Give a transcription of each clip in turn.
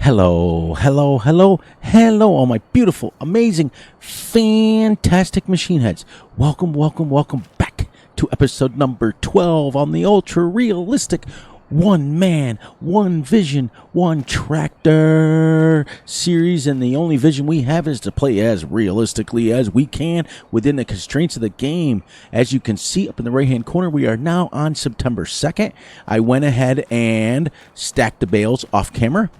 Hello, hello, hello, hello, all my beautiful, amazing, fantastic machine heads. Welcome, welcome, welcome back to episode number 12 on the ultra realistic one man, one vision, one tractor series. And the only vision we have is to play as realistically as we can within the constraints of the game. As you can see up in the right hand corner, we are now on September 2nd. I went ahead and stacked the bales off camera.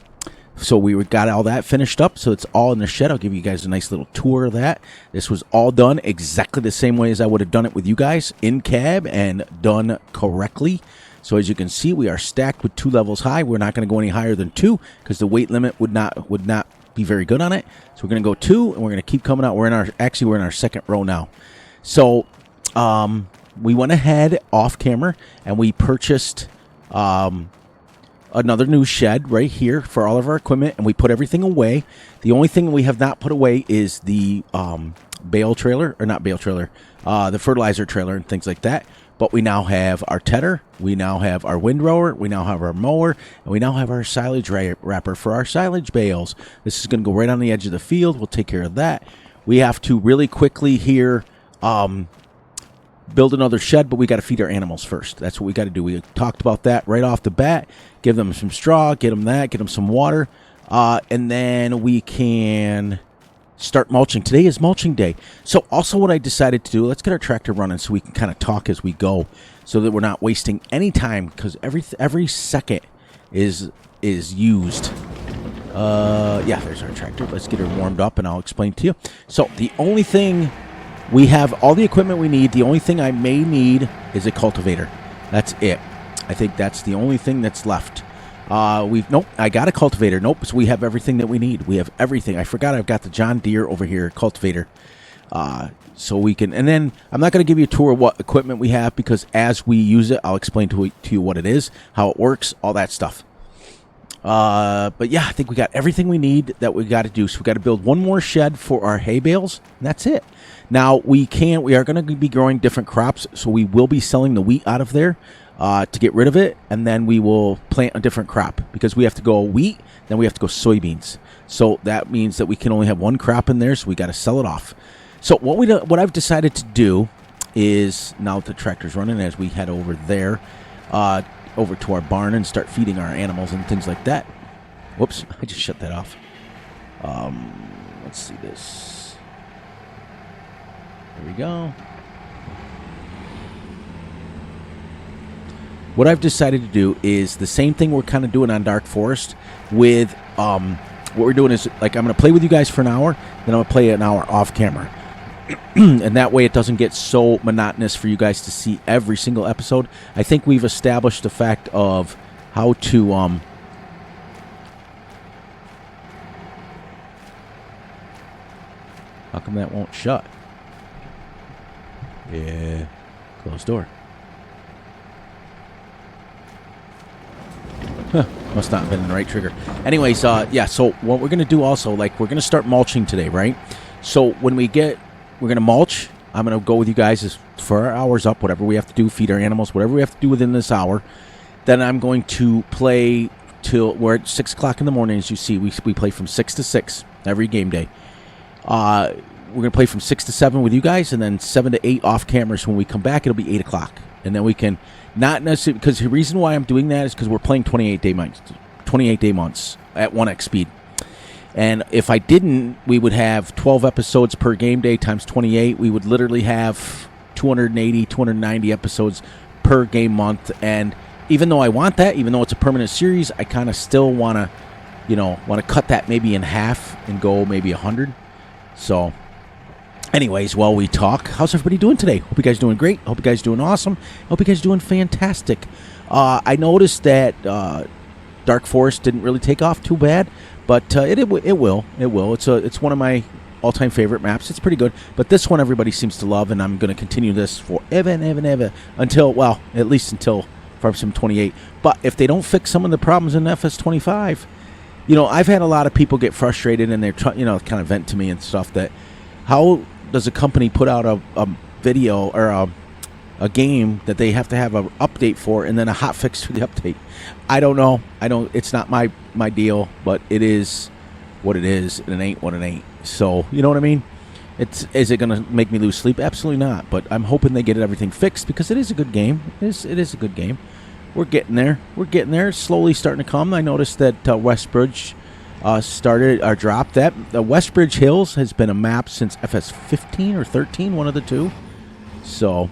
So we got all that finished up. So it's all in the shed. I'll give you guys a nice little tour of that. This was all done exactly the same way as I would have done it with you guys in cab and done correctly. So as you can see, we are stacked with 2 levels high. We're not going to go any higher than 2 because the weight limit would not be very good on it. So we're going to go 2 and we're going to keep coming out. We're in our second row now. So we went ahead off camera and we purchased another new shed right here for all of our equipment, and we put everything away. The only thing we have not put away is the the fertilizer trailer and things like that. But we now have our tedder, we now have our windrower, we now have our mower, and we now have our silage wrapper for our silage bales. This is going to go right on the edge of the field. We'll take care of that. We have to really quickly here build another shed, but we got to feed our animals first. That's what we got to do. We talked about that right off the bat. Give them some straw, get them some water, and then we can start mulching. Today is mulching day. So also what I decided to do, let's get our tractor running so we can kind of talk as we go so that we're not wasting any time, because every second is used. Yeah, there's our tractor. Let's get her warmed up and I'll explain to you. So the only thing, we have all the equipment we need. The only thing I may need is a cultivator. That's it. I think that's the only thing that's left. Nope, I got a cultivator. Nope, so we have everything that we need. We have everything. I forgot I've got the John Deere over here, cultivator. So we can, and then I'm not going to give you a tour of what equipment we have because as we use it, I'll explain to you what it is, how it works, all that stuff. But yeah, I think we got everything we need that we got to do. So we got to build one more shed for our hay bales, and that's it. Now we are going to be growing different crops, so we will be selling the wheat out of there to get rid of it, and then we will plant a different crop because we have to go wheat, then we have to go soybeans. So that means that we can only have one crop in there, so we got to sell it off. So what I've decided to do is, now that the tractor's running, as we head over there, over to our barn and start feeding our animals and things like that. Whoops, I just shut that off. Let's see this. There we go. What I've decided to do is the same thing we're kind of doing on Dark Forest with what we're doing is, like, I'm going to play with you guys for an hour, then I'm going to play an hour off camera. And that way it doesn't get so monotonous for you guys to see every single episode. I think we've established the fact of how to how come that won't shut? Yeah, closed door. Huh, must not have been the right trigger. Anyways, yeah, so what we're going to do also, like, we're going to start mulching today, right? So when we're going to mulch, I'm going to go with you guys for our hours up, whatever we have to do, feed our animals, whatever we have to do within this hour. Then I'm going to play till we're at 6 o'clock in the morning. As you see, we play from 6 to 6 every game day. We're going to play from 6 to 7 with you guys, and then 7 to 8 off cameras. When we come back, it'll be 8 o'clock. And then we can, not necessarily, because the reason why I'm doing that is because we're playing 28-day months at 1x speed. And if I didn't, we would have 12 episodes per game day times 28. We would literally have 280, 290 episodes per game month. And even though I want that, even though it's a permanent series, I kind of still want to cut that maybe in half and go maybe 100. So anyways, while we talk, how's everybody doing today? Hope you guys doing great. Hope you guys doing awesome. Hope you guys doing fantastic. I noticed that Dark Forest didn't really take off too bad, but it will. It's one of my all-time favorite maps. It's pretty good, but this one everybody seems to love, and I'm going to continue this forever and ever and ever until, well, at least until Farm Sim 28. But if they don't fix some of the problems in FS25, I've had a lot of people get frustrated, and they're trying, kind of vent to me and stuff that, how does a company put out a video or a game that they have to have an update for and then a hot fix for the update? I don't know. It's not my my deal, but it is what it is, and it ain't what it ain't. So, you know what I mean? Is it going to make me lose sleep? Absolutely not. But I'm hoping they get everything fixed because it is a good game. It is a good game. We're getting there. We're getting there. Slowly starting to come. I noticed that Westbridge started or dropped that. The Westbridge Hills has been a map since FS 15 or 13, one of the two. So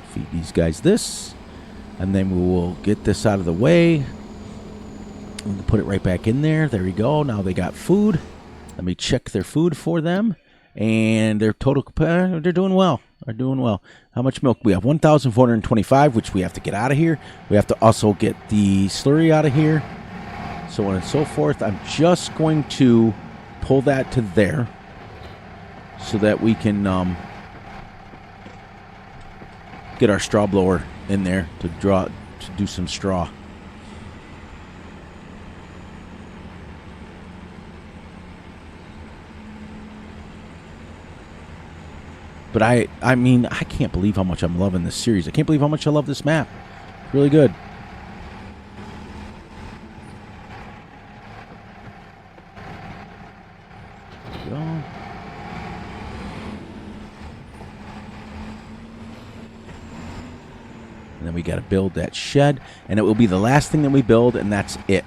feed these guys this, and then we will get this out of the way. We can put it right back in there. There we go. Now they got food. Let me check their food for them. And their total, they're doing well. They're doing well. How much milk? We have 1,425, which we have to get out of here. We have to also get the slurry out of here, so on and so forth. I'm just going to pull that to there so that we can get our straw blower in there to do some straw. But I mean, I can't believe how much I'm loving this series. I can't believe how much I love this map. It's really good. There we go. And then we got to build that shed. And it will be the last thing that we build, and that's it.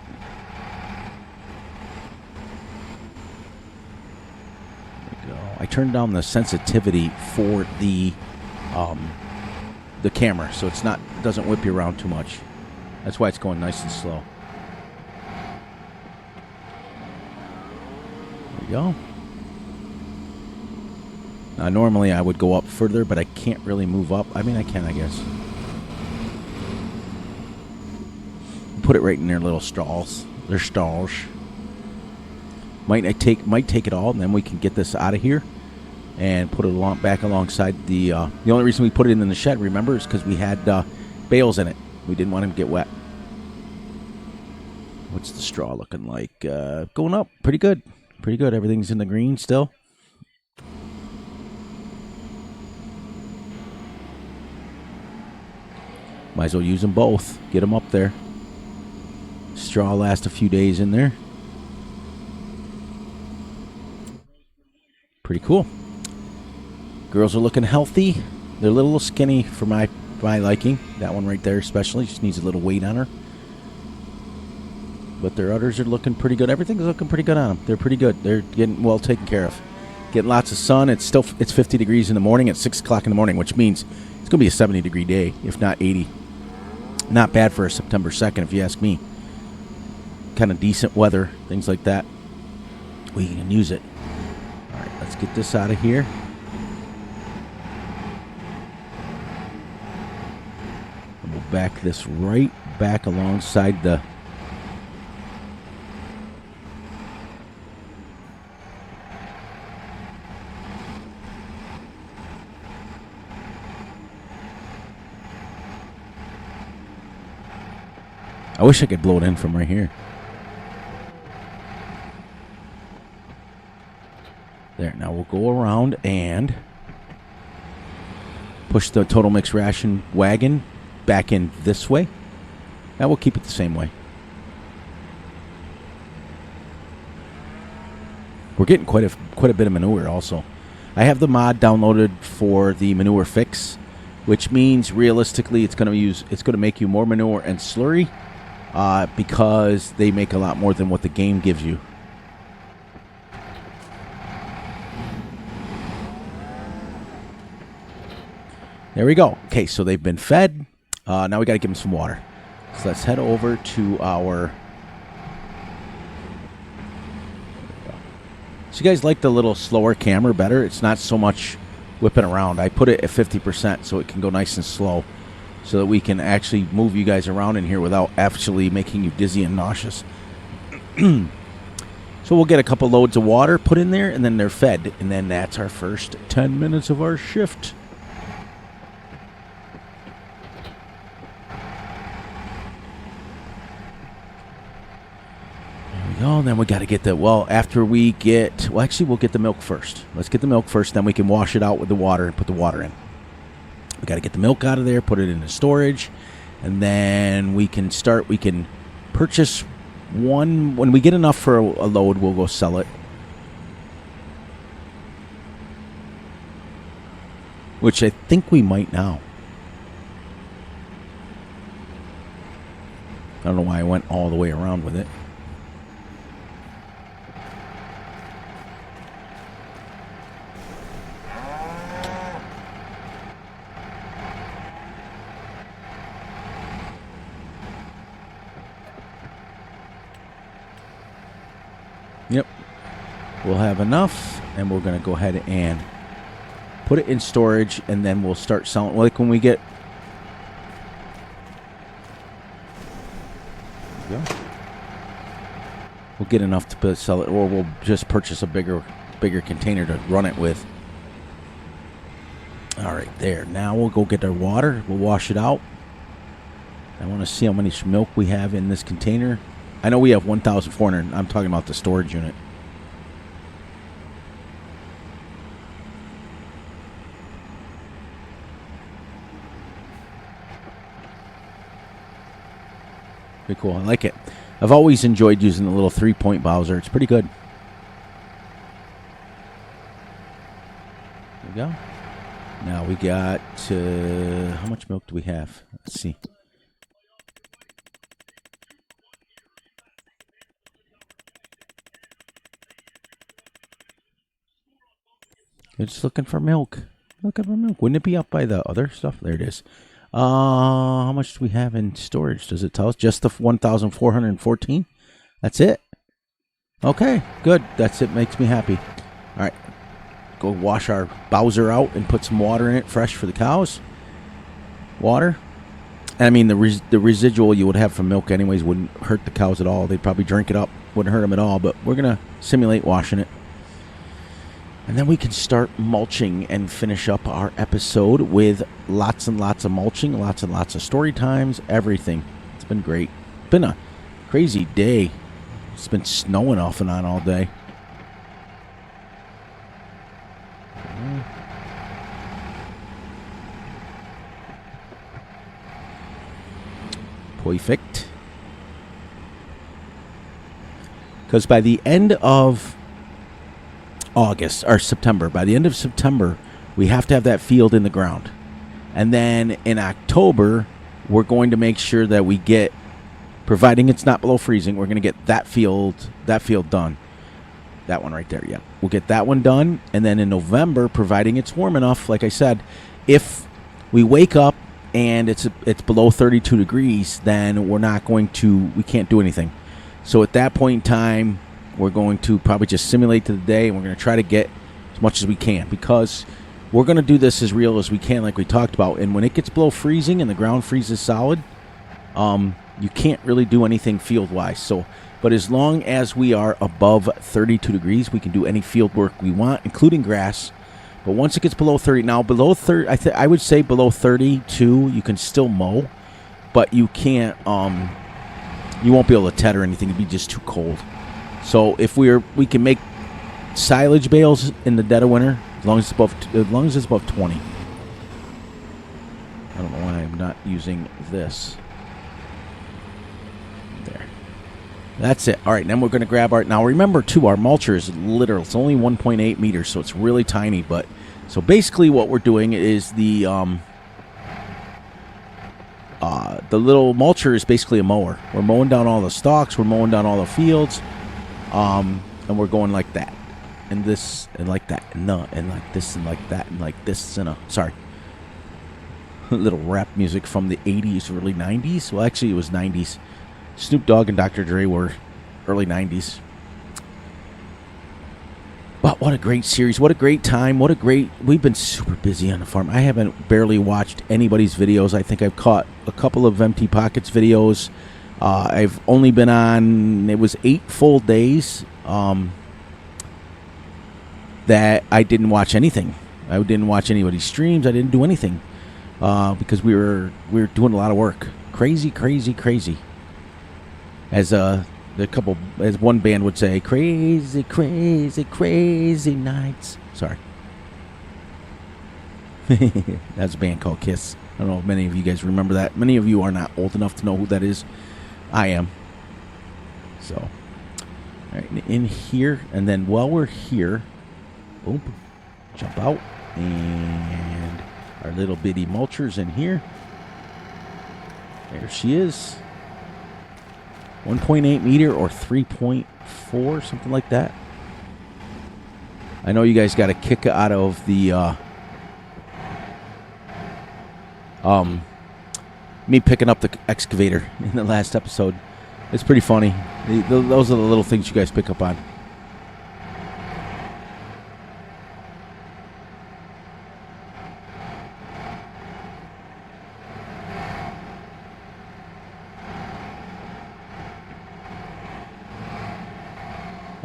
I turned down the sensitivity for the camera, so it doesn't whip you around too much. That's why it's going nice and slow. There we go. Now, normally I would go up further, but I can't really move up. I mean, I can, I guess. Put it right in their little stalls. Their stalls. Might take it all, and then we can get this out of here and put it back alongside the only reason we put it in the shed, remember, is because we had bales in it. We didn't want him to get wet. What's the straw looking like? Going up. Pretty good. Pretty good. Everything's in the green still. Might as well use them both. Get them up there. Straw lasts a few days in there. Pretty cool. Girls are looking healthy. They're a little skinny for my liking. That one right there especially. Just needs a little weight on her. But their udders are looking pretty good. Everything's looking pretty good on them. They're pretty good. They're getting well taken care of. Getting lots of sun. It's 50 degrees in the morning at 6 o'clock in the morning, which means it's going to be a 70-degree day, if not 80. Not bad for a September 2nd, if you ask me. Kind of decent weather, things like that. We can use it. All right, let's get this out of here. And we'll back this right back alongside the... I wish I could blow it in from right here. There, now we'll go around and push the total mix ration wagon back in this way. Now we'll keep it the same way. We're getting quite a bit of manure also. I have the mod downloaded for the manure fix, which means realistically it's going to make you more manure and slurry because they make a lot more than what the game gives you. There we go. Okay, so they've been fed. Now we got to give them some water. So let's head over to our... So you guys like the little slower camera better? It's not so much whipping around. I put it at 50% so it can go nice and slow so that we can actually move you guys around in here without actually making you dizzy and nauseous. So we'll get a couple loads of water put in there, and then they're fed. And then that's our first 10 minutes of our shift. Oh, then we got to get the, after we get, actually we'll get the milk first. Let's get the milk first, then we can wash it out with the water and put the water in. got to get the milk out of there, put it into storage, and then we can start. We can purchase one. When we get enough for a load, we'll go sell it. Which I think we might now. I don't know why I went all the way around with it. Yep. We'll have enough, and we're going to go ahead and put it in storage, and then we'll start selling. Like when we get... There we go. We'll get enough to sell it, or we'll just purchase a bigger container to run it with. All right, there. Now we'll go get our water. We'll wash it out. I want to see how much milk we have in this container. I know we have 1,400. I'm talking about the storage unit. Pretty cool. I like it. I've always enjoyed using the little 3-point Bowser. It's pretty good. There we go. Now we got... how much milk do we have? Let's see. You're just looking for milk. Looking for milk. Wouldn't it be up by the other stuff? There it is. How much do we have in storage? Does it tell us? Just the 1,414? That's it? Okay, good. That's it. Makes me happy. All right. Go wash our Bowser out and put some water in it, fresh for the cows. Water. And I mean, the residual you would have from milk anyways wouldn't hurt the cows at all. They'd probably drink it up. Wouldn't hurt them at all. But we're going to simulate washing it. And then we can start mulching and finish up our episode with lots and lots of mulching, lots and lots of story times, everything. It's been great. Been a crazy day. It's been snowing off and on all day. Perfect. Because by the end of August or September, by the end of September, we have to have that field in the ground. And then in October, we're going to make sure that we get, providing it's not below freezing, we're going to get that field done. That one right there, yeah. We'll get that one done. And then in November, providing it's warm enough, like I said, if we wake up and it's below 32 degrees, then we can't do anything. So at that point in time, we're going to probably just simulate to the day, and we're going to try to get as much as we can, because we're going to do this as real as we can, like we talked about. And when it gets below freezing and the ground freezes solid, you can't really do anything field-wise. So, but as long as we are above 32 degrees, we can do any field work we want, including grass. But once it gets below 30, now below 30, I would say below 32, you can still mow, but you can't. You won't be able to tether anything. It'd be just too cold. So if we can make silage bales in the dead of winter, as long as it's above 20. I don't know why I'm not using this. There. That's it. All right, then we're going to grab our... Now remember, too, our mulcher is literal. It's only 1.8 meters, so it's really tiny. But so basically what we're doing is the little mulcher is basically a mower. We're mowing down all the stalks. We're mowing down all the fields. And we're going like that, and this, and like that, and like this, and like that, and like this, and sorry. Little rap music from the 80s, early 90s. Well, actually, it was 90s. Snoop Dogg and Dr. Dre were early 90s. But what a great series. What a great time. We've been super busy on the farm. I haven't barely watched anybody's videos. I think I've caught a couple of Empty Pockets videos. I've only been on, it was 8 full days that I didn't watch anything. I didn't watch anybody's streams. I didn't do anything because we were doing a lot of work. Crazy. As one band would say, crazy nights. Sorry. That's a band called Kiss. I don't know if many of you guys remember that. Many of you are not old enough to know who that is. I am. So, all right, in here, and then while we're here, boom, jump out, and our little bitty mulcher's in here. There she is. 1.8 meter or 3.4, something like that. I know you guys got a kick out of the me picking up the excavator in the last episode. It's pretty funny. Those are the little things you guys pick up on.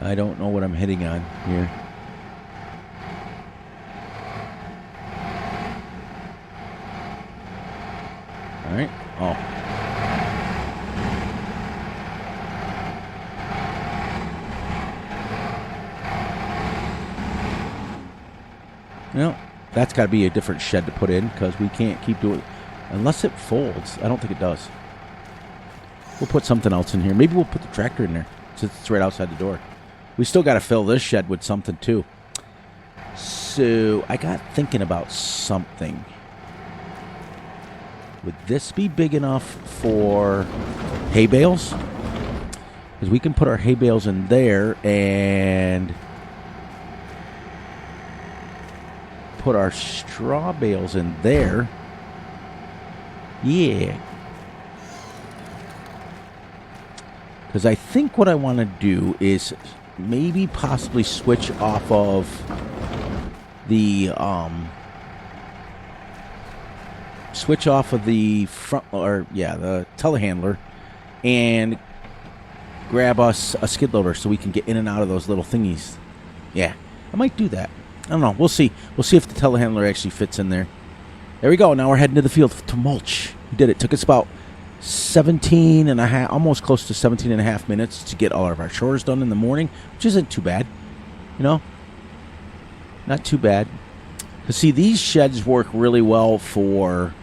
I don't know what I'm hitting on here. All right. Oh. Well, that's got to be a different shed to put in because we can't keep doing it. Unless it folds. I don't think it does. We'll put something else in here. Maybe we'll put the tractor in there since it's right outside the door. We still got to fill this shed with something too. So I got thinking about something. Would this be big enough for hay bales? Because we can put our hay bales in there and put our straw bales in there. Yeah. Because I think what I want to do is maybe possibly switch off of the front, or yeah, the telehandler, and grab us a skid loader so we can get in and out of those little thingies. Yeah, I might do that. I don't know. We'll see. We'll see if the telehandler actually fits in there. There we go. Now we're heading to the field to mulch. We did it. Took us about 17 and a half, almost close to 17 and a half minutes to get all of our chores done in the morning, which isn't too bad. You know? Not too bad. Because, see, these sheds work really well for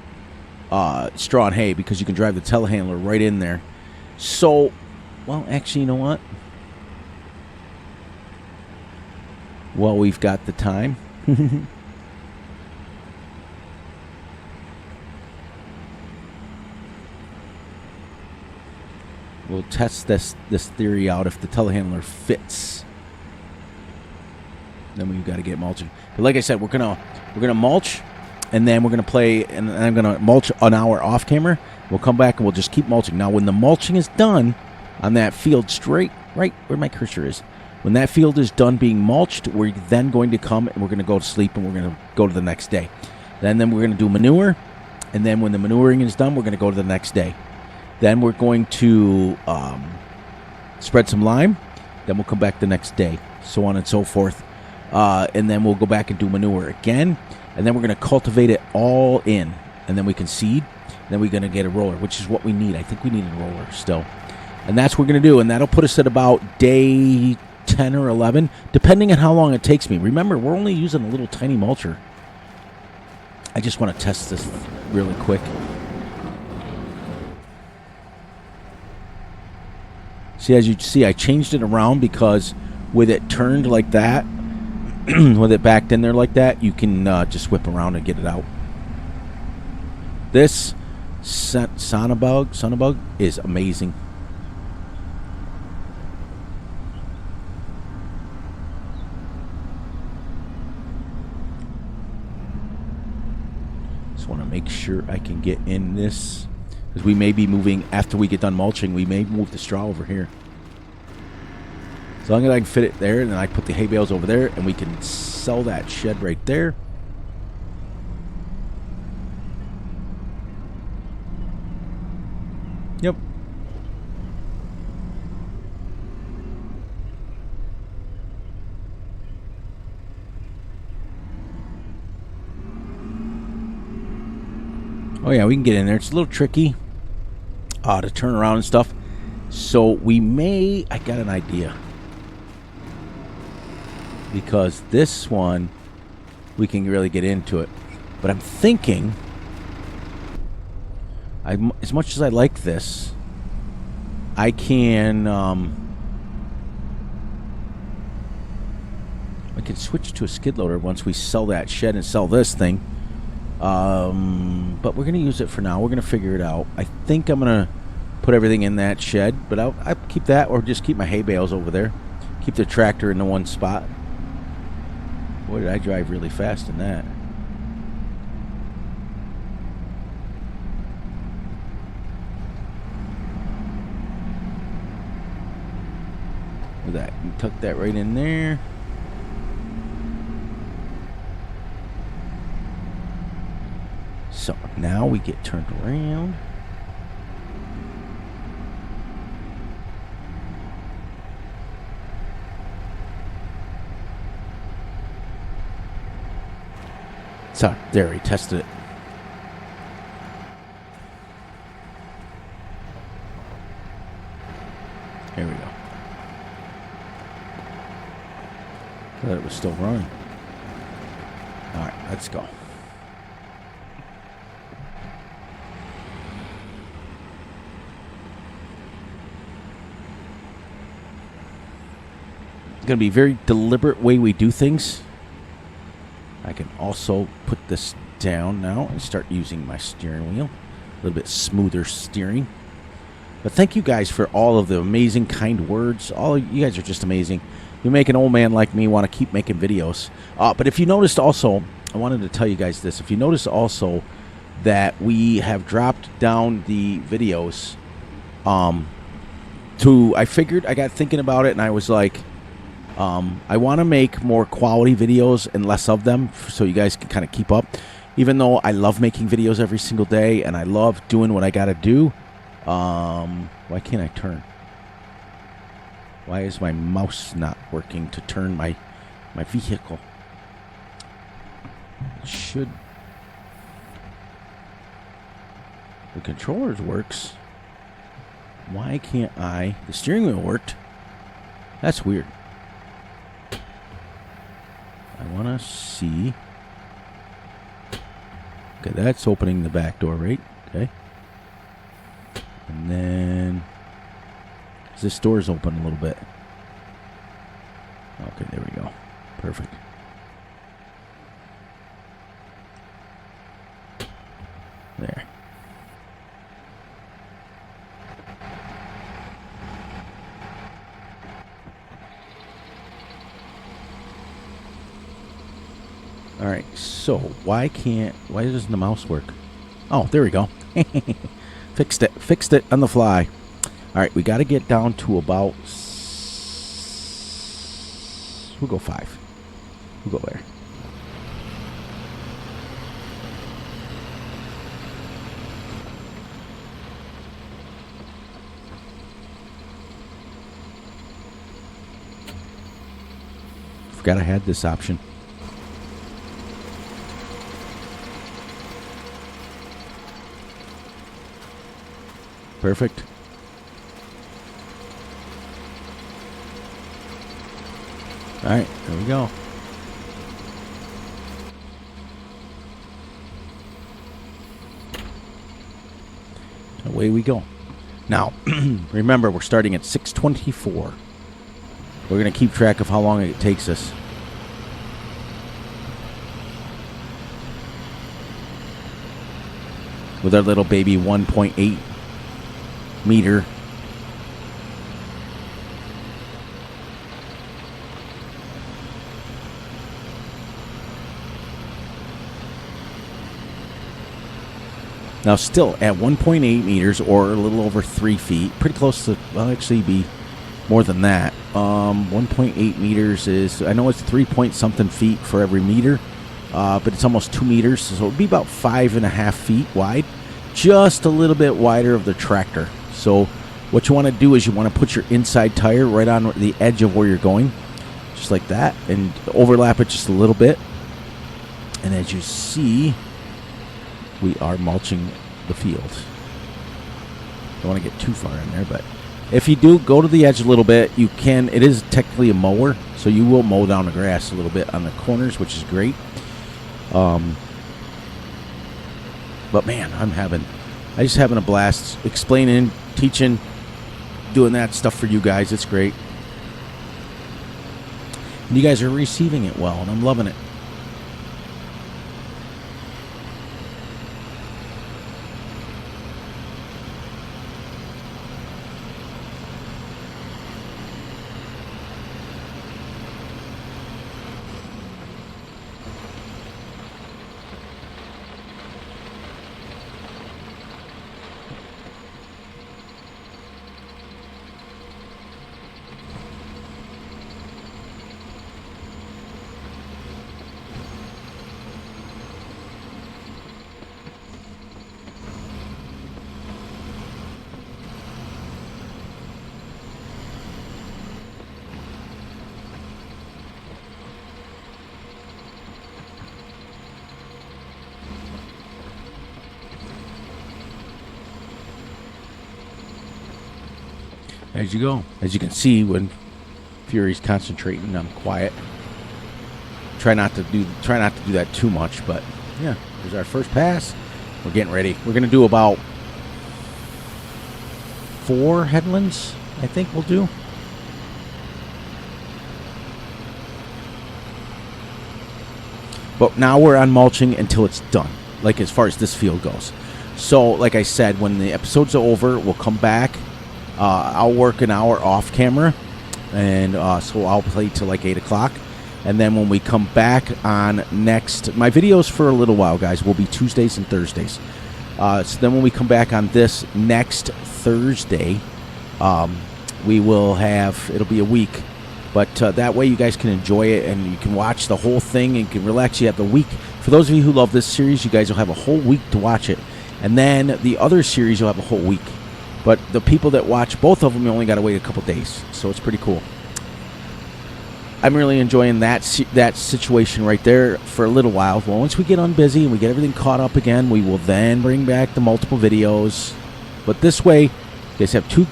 straw and hay because you can drive the telehandler right in there. So, well, actually, you know what? Well, we've got the time. We'll test this theory out if the telehandler fits. Then we've got to get mulching. But like I said, we're gonna mulch, and then we're gonna play, and I'm gonna mulch an hour off camera. We'll come back and we'll just keep mulching. Now, when the mulching is done on that field, straight right where my cursor is, when that field is done being mulched, we're then going to come and we're gonna go to sleep, and we're gonna go to the next day. Then we're gonna do manure, and then when the manuring is done, we're gonna go to the next day. Then we're going to spread some lime. Then we'll come back the next day, so on and so forth. And then we'll go back and do manure again. And then we're going to cultivate it all in. And then we can seed. Then we're going to get a roller, which is what we need. I think we need a roller still. And that's what we're going to do. And that'll put us at about day 10 or 11, depending on how long it takes me. Remember, we're only using a little tiny mulcher. I just want to test this really quick. See, as you see, I changed it around because with it turned like that, with it backed in there like that, you can just whip around and get it out. This Sonabug is amazing. Just want to make sure I can get in this. Because we may be moving, after we get done mulching, we may move the straw over here. As long as I can fit it there, and then I put the hay bales over there, and we can sell that shed right there. Yep. Oh yeah, we can get in there. It's a little tricky to turn around and stuff. So we may, I got an idea. Because this one, we can really get into it. But I'm thinking, as much as I like this, I can switch to a skid loader once we sell that shed and sell this thing. But we're going to use it for now. We're going to figure it out. I think I'm going to put everything in that shed, but I'll keep that, or just keep my hay bales over there. Keep the tractor in the one spot. Boy, did I drive really fast in that. Look at that. You tuck that right in there. So now we get turned around. So there, he tested it. Here we go. I thought it was still running. All right, let's go. It's going to be a very deliberate way we do things. I can also put this down now and start using my steering wheel. A little bit smoother steering. But thank you guys for all of the amazing, kind words. All of you guys are just amazing. You make an old man like me want to keep making videos. But if you noticed also, I wanted to tell you guys this. If you notice also that we have dropped down the videos I figured, I got thinking about it, and I was like, I want to make more quality videos and less of them so you guys can kind of keep up. Even though I love making videos every single day and I love doing what I got to do. Why can't I turn? Why is my mouse not working to turn my vehicle? It should. The controllers works. Why can't I? The steering wheel worked. That's weird. I want to see. Okay, that's opening the back door, right? Okay. And then this door's open a little bit. Okay, there we go. Perfect. There. All right, so why doesn't the mouse work? Oh, there we go. Fixed it on the fly. All right, we got to get down to about, we'll go 5. We'll go there. Forgot I had this option. Perfect. All right, there we go. Away we go. Now, remember, we're starting at 6:24. We're going to keep track of how long it takes us. With our little baby 1.8 meter. Now still at 1.8 meters or a little over 3 feet, pretty close to, well, actually be more than that. 1.8 meters is, I know it's 3 point something feet for every meter, but it's almost 2 meters, so it would be about 5.5 feet wide, just a little bit wider of the tractor. So what you want to do is you want to put your inside tire right on the edge of where you're going, just like that, and overlap it just a little bit. And as you see, we are mulching the field. Don't want to get too far in there, but if you do go to the edge a little bit, you can. It is technically a mower, so you will mow down the grass a little bit on the corners, which is great. But man, I just having a blast explaining, teaching, doing that stuff for you guys. It's great. And you guys are receiving it well, and I'm loving it. As you go. As you can see, when Fury's concentrating, I'm quiet. Try not to do that too much, but yeah, here's our first pass. We're getting ready. We're gonna do about 4 headlands, I think we'll do. But now we're on mulching until it's done, like as far as this field goes. So, like I said, when the episode's over, we'll come back. I'll work an hour off camera, and so I'll play till like 8 o'clock. And then when we come back on next, my videos for a little while, guys, will be Tuesdays and Thursdays. So then when we come back on this next Thursday, we will have, it'll be a week. But that way you guys can enjoy it, and you can watch the whole thing and can relax. You have the week. For those of you who love this series, you guys will have a whole week to watch it. And then the other series, you'll have a whole week. But the people that watch both of them, you only got to wait a couple days. So it's pretty cool. I'm really enjoying that situation right there for a little while. Well, once we get unbusy and we get everything caught up again, we will then bring back the multiple videos. But this way, you guys have two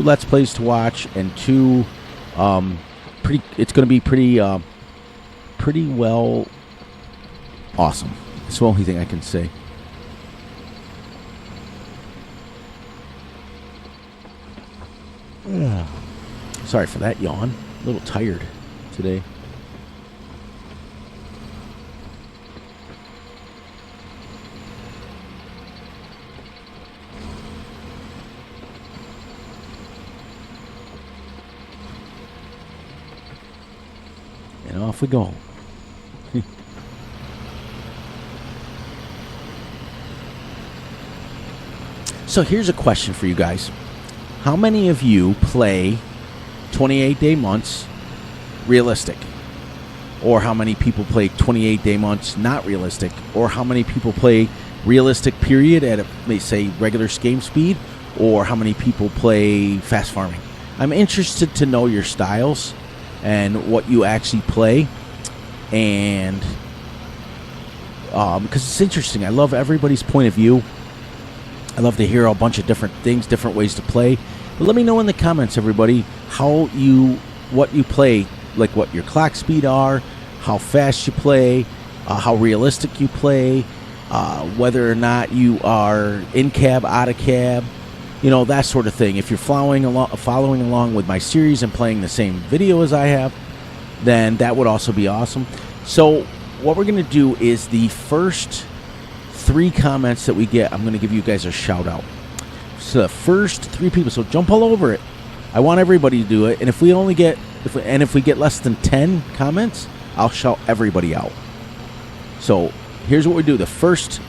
Let's Plays to watch, and two it's going to be pretty well awesome. That's the only thing I can say. Sorry for that yawn. A little tired today. And off we go. So here's a question for you guys. How many of you play 28-day months realistic? Or how many people play 28-day months not realistic? Or how many people play realistic period at, may say, regular game speed? Or how many people play fast farming? I'm interested to know your styles and what you actually play. And because it's interesting. I love everybody's point of view. I love to hear a bunch of different things, different ways to play. But let me know in the comments, everybody, what you play, like what your clock speed are, how fast you play, how realistic you play, whether or not you are in cab, out of cab, that sort of thing. If you're following along with my series and playing the same video as I have, then that would also be awesome. So what we're going to do is the first 3 comments that we get, I'm going to give you guys a shout out. So the first 3 people, so jump all over it. I want everybody to do it, and if we get less than 10 comments, I'll shout everybody out. So here's what we do: the first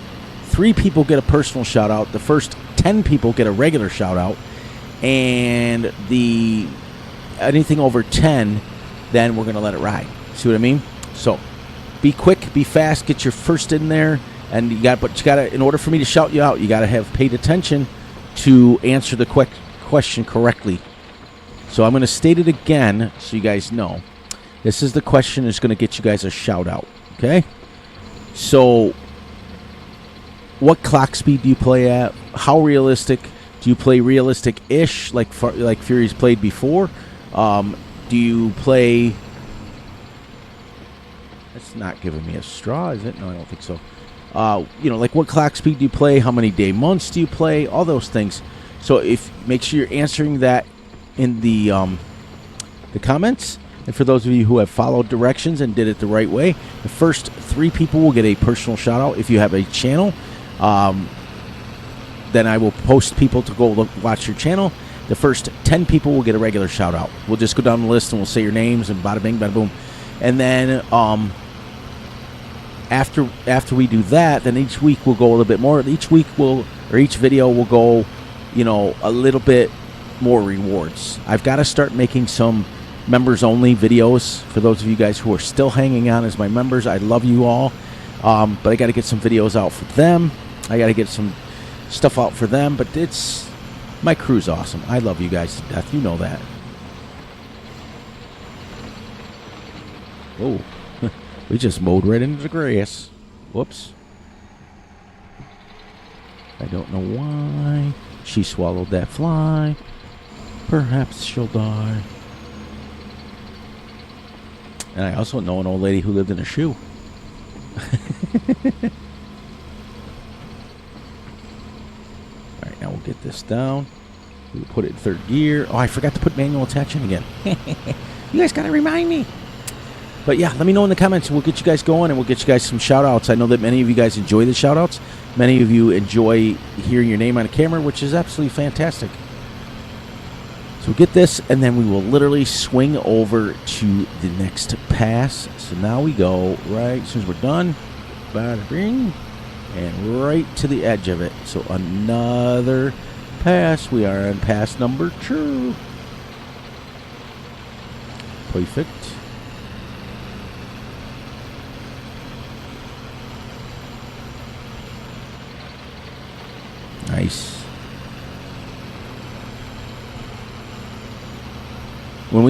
3 people get a personal shout out, the first 10 people get a regular shout out, and anything over 10, then we're gonna let it ride. See what I mean? So be quick, be fast, get your first in there, and you gotta, in order for me to shout you out, you gotta have paid attention to answer the question correctly. So I'm going to state it again so you guys know. This is the question that's going to get you guys a shout out. Okay? So what clock speed do you play at? How realistic? Do you play realistic-ish like Fury's played before? Do you play... That's not giving me a straw, is it? No, I don't think so. You know, like what clock speed do you play, how many day months do you play, all those things. So if make sure you're answering that in the comments. And for those of you who have followed directions and did it the right way, the first 3 people will get a personal shout out. If you have a channel, then I will post people to go watch your channel. The first 10 people will get a regular shout out. We'll just go down the list and we'll say your names and bada bing, bada boom. And then after we do that, then each week we'll go a little bit more. Each video will go, you know, a little bit more rewards. I've got to start making some members only videos for those of you guys who are still hanging on as my members. I love you all, but I got to get some videos out for them. I got to get some stuff out for them, but my crew's awesome. I love you guys to death. You know that. Oh, we just mowed right into the grass. Whoops. I don't know why. She swallowed that fly. Perhaps she'll die. And I also know an old lady who lived in a shoe. Alright, now we'll get this down. We'll put it in 3rd gear. Oh, I forgot to put manual attachment again. You guys gotta remind me. But yeah, let me know in the comments. We'll get you guys going and we'll get you guys some shout outs. I know that many of you guys enjoy the shout outs. Many of you enjoy hearing your name on camera, which is absolutely fantastic. So we'll get this, and then we will literally swing over to the next pass. So now we go right, as soon as we're done, bada bing, and right to the edge of it. So another pass. We are on pass number 2. Perfect. Nice. When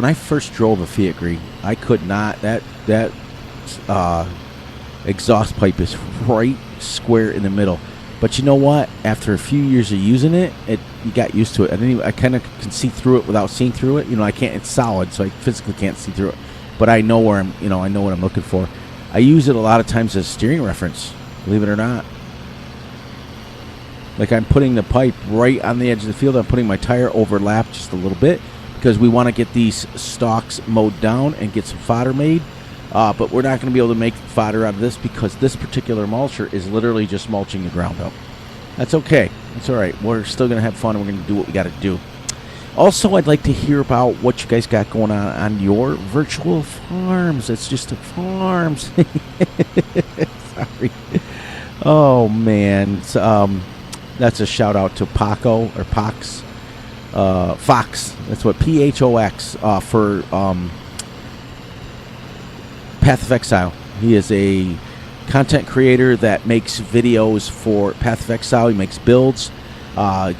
I first drove a Fiat Green, I could not. That exhaust pipe is right square in the middle. But you know what? After a few years of using it, you got used to it. I kind of can see through it without seeing through it. You know, I can't. It's solid, so I physically can't see through it. But I know where I know what I'm looking for. I use it a lot of times as steering reference. Believe it or not. Like I'm putting the pipe right on the edge of the field. I'm putting my tire overlap just a little bit because we want to get these stalks mowed down and get some fodder made. But we're not going to be able to make fodder out of this because this particular mulcher is literally just mulching the ground up. That's okay. That's all right. We're still going to have fun and we're going to do what we got to do. Also, I'd like to hear about what you guys got going on your virtual farms. It's just farms. Sorry. Oh, man. That's a shout out to Paco or Pox. Fox. That's what PHOX for Path of Exile. He is a content creator that makes videos for Path of Exile. He makes builds.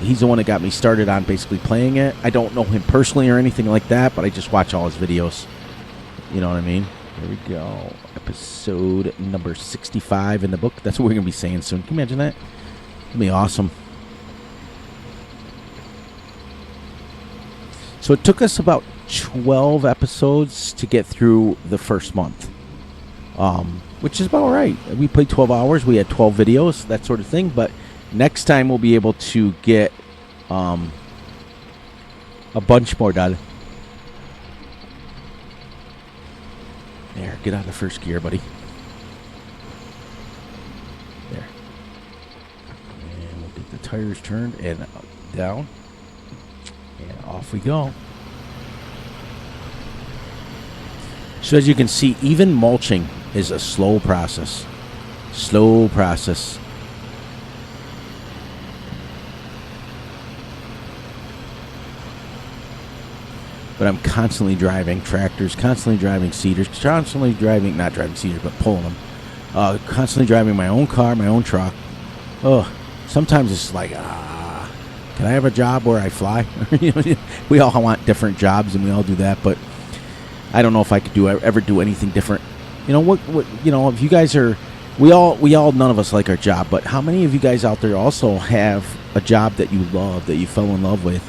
He's the one that got me started on basically playing it. I don't know him personally or anything like that, but I just watch all his videos. You know what I mean? There we go. Episode number 65 in the book. That's what we're going to be saying soon. Can you imagine that? It'll be awesome. So it took us about 12 episodes to get through the first month, which is about right. We played 12 hours. We had 12 videos, that sort of thing. But next time we'll be able to get a bunch more done. There, get out of the first gear, buddy. There. And we'll get the tires turned and down. And off we go. So as you can see, even mulching is a slow process. Slow process. But I'm constantly driving tractors, constantly driving seeders, constantly driving, not driving seeders, but pulling them. Constantly driving my own car, my own truck. Oh, sometimes it's like, can I have a job where I fly? We all want different jobs, and we all do that. But I don't know if I could ever do anything different. You know what? You know, if you guys are, we all, none of us like our job. But how many of you guys out there also have a job that you love, that you fell in love with?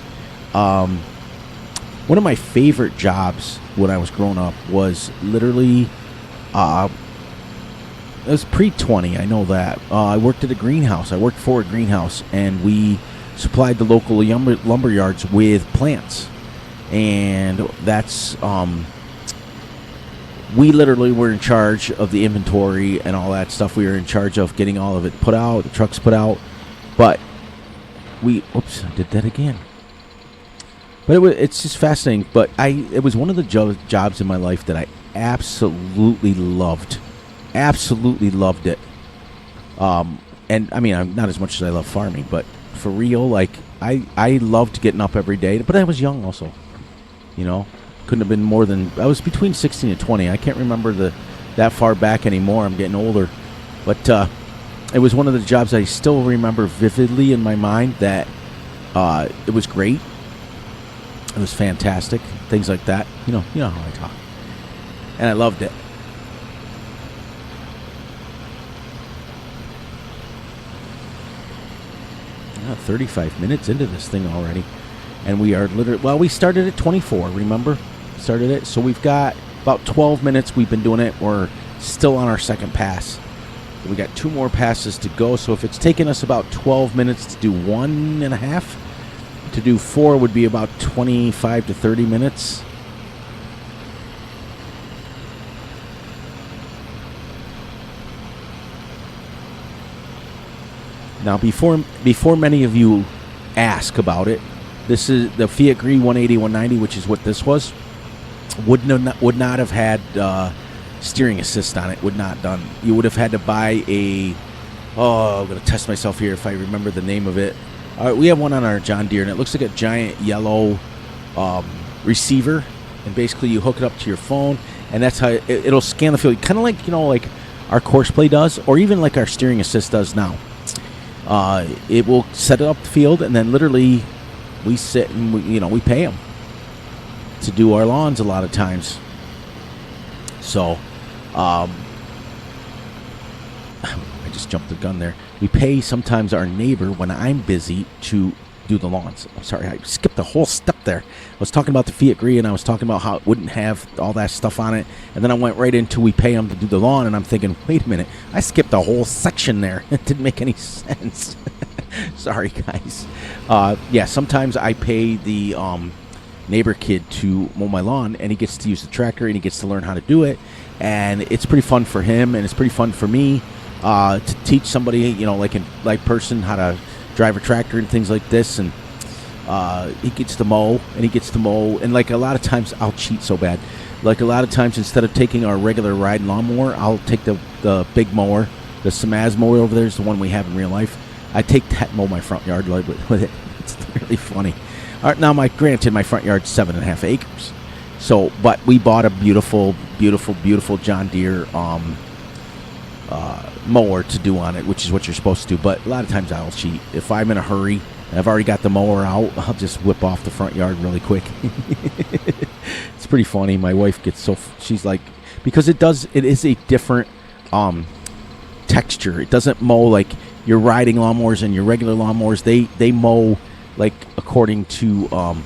One of my favorite jobs when I was growing up was literally it was pre-20. I know that. I worked at a greenhouse. I worked for a greenhouse, and we supplied the local lumber yards with plants. And that's we literally were in charge of the inventory and all that stuff. We were in charge of getting all of it put out, the trucks put out. But oops, I did that again. But it's just fascinating. But it was one of the jobs in my life that I absolutely loved. Absolutely loved it. And I mean, I'm not as much as I love farming, but for real, like I loved getting up every day. But I was young also. You know, couldn't have been more than, I was between 16 and 20. I can't remember that far back anymore. I'm getting older. But it was one of the jobs I still remember vividly in my mind, that it was great. It was fantastic. Things like that. You know how I talk. And I loved it. Yeah, 35 minutes into this thing already. And we are literally, well, we started at 24, remember? Started it. So we've got about 12 minutes we've been doing it. We're still on our second pass. We got 2 more passes to go. So if it's taken us about 12 minutes to do 1.5, to do 4 would be about 25 to 30 minutes. Now, before many of you ask about it, this is the Fiat Gree 180, 190, which is what this was. Would not have had steering assist on it. Would not done. You would have had to buy a. Oh, I'm gonna test myself here if I remember the name of it. All right, we have one on our John Deere, and it looks like a giant yellow receiver. And basically, you hook it up to your phone, and that's how it'll scan the field, kind of like like our course play does, or even like our steering assist does now. It will set it up the field, and then literally we sit and we pay them to do our lawns a lot of times. So I just jumped the gun there. We pay sometimes our neighbor when I'm busy to do the lawns. I'm sorry, I skipped a whole step there. I was talking about the Fiat Gree, and I was talking about how it wouldn't have all that stuff on it, and then I went right into we pay them to do the lawn, and I'm thinking, wait a minute, I skipped a whole section there. It didn't make any sense. Sorry, guys. Yeah, sometimes I pay the neighbor kid to mow my lawn, and he gets to use the tractor, and he gets to learn how to do it, and it's pretty fun for him, and it's pretty fun for me to teach somebody, like person how to drive a tractor and things like this. And he gets to mow, and like a lot of times I'll cheat so bad. Like a lot of times, instead of taking our regular ride lawnmower, I'll take the big mower, the Samaz mower over there is the one we have in real life. I take that, mow my front yard with it. It's really funny. All right, now my front yard's 7.5 acres. So, but we bought a beautiful, beautiful, beautiful John Deere mower to do on it, which is what you're supposed to do. But a lot of times I'll cheat. If I'm in a hurry, I've already got the mower out, I'll just whip off the front yard really quick. It's pretty funny. My wife gets she's like, because it is a different texture. It doesn't mow like your riding lawnmowers and your regular lawnmowers. They mow like according to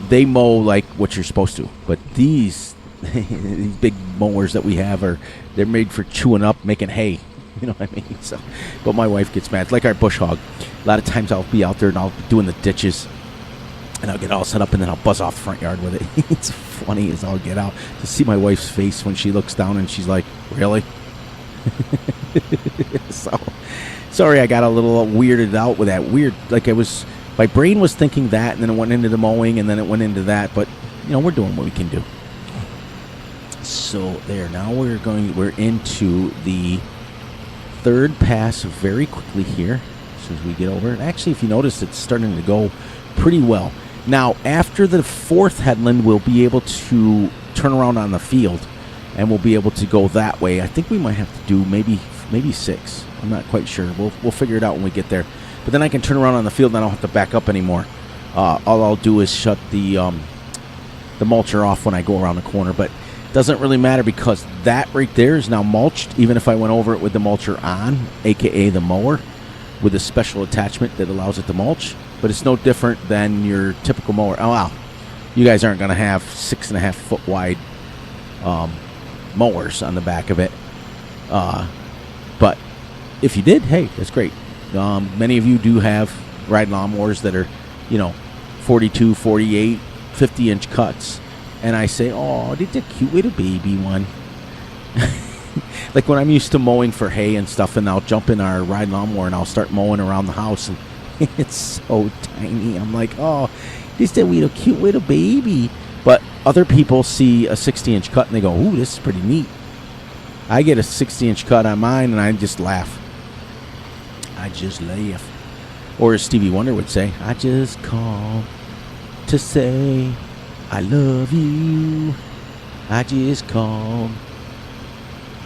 they mow like what you're supposed to. But these big mowers that we have they're made for chewing up, making hay. You know what I mean? So, but my wife gets mad. It's like our bush hog. A lot of times I'll be out there and I'll be doing the ditches, and I'll get all set up, and then I'll buzz off the front yard with it. It's funny as all get out to see my wife's face when she looks down and she's like, "Really?" So, sorry, I got a little weirded out with that. Weird, like my brain was thinking that, and then it went into the mowing, and then it went into that. But we're doing what we can do. So there. Now we're into the third pass very quickly here as soon as we get over. And actually, if you notice, it's starting to go pretty well. Now, after the fourth headland, we'll be able to turn around on the field, and we'll be able to go that way. I think we might have to do maybe 6. I'm not quite sure. We'll figure it out when we get there. But then I can turn around on the field, and I don't have to back up anymore. All I'll do is shut the mulcher off when I go around the corner. But doesn't really matter, because that right there is now mulched, even if I went over it with the mulcher on, aka the mower, with a special attachment that allows it to mulch. But it's no different than your typical mower. Oh wow, you guys aren't going to have 6.5 foot wide mowers on the back of it. But if you did, hey, that's great. Many of you do have ride lawnmowers that are, 42, 48, 50-inch cuts. And I say, oh, that's a cute little baby one. Like when I'm used to mowing for hay and stuff, and I'll jump in our ride lawnmower and I'll start mowing around the house, and it's so tiny. I'm like, oh, this is a cute little baby. But other people see a 60-inch cut and they go, ooh, this is pretty neat. I get a 60-inch cut on mine and I just laugh. I just laugh. Or as Stevie Wonder would say, I just call to say I love you. I just call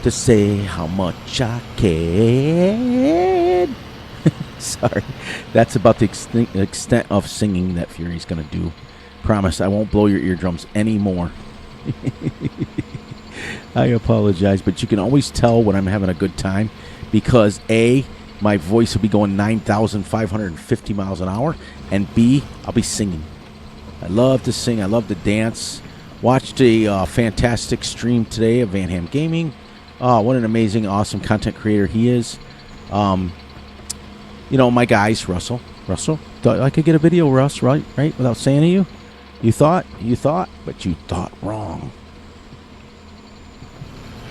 to say how much I can. Sorry. That's about the extent of singing that Fury's going to do. Promise, I won't blow your eardrums anymore. I apologize, but you can always tell when I'm having a good time because A, my voice will be going 9,550 miles an hour, and B, I'll be singing. I love to sing. I love to dance. Watched a fantastic stream today of Van Ham Gaming. What an amazing, awesome content creator he is. My guys, Russell, thought I could get a video, Russ, right, without saying to you. You thought, but you thought wrong.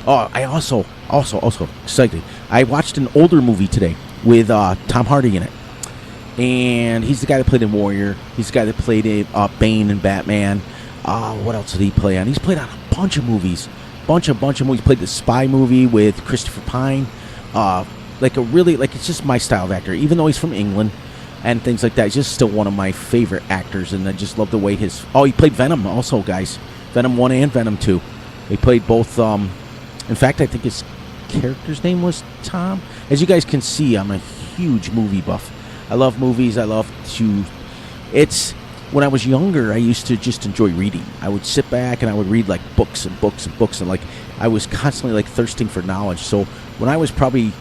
Oh, I also excited. I watched an older movie today with Tom Hardy in it. And he's the guy that played in Warrior. He's the guy that played in Bane and Batman. What else did he play on? He's played on a bunch of movies. Bunch of movies. He played the spy movie with Christopher Pine. It's just my style of actor. Even though he's from England and things like that, he's just still one of my favorite actors. And I just love the way he played Venom also, guys. Venom 1 and Venom 2. He played both. In fact, I think his character's name was Tom. As you guys can see, I'm a huge movie buff. I love movies. I love to... When I was younger, I used to just enjoy reading. I would sit back and I would read like books and books and books. And like I was constantly like thirsting for knowledge. So when I was probably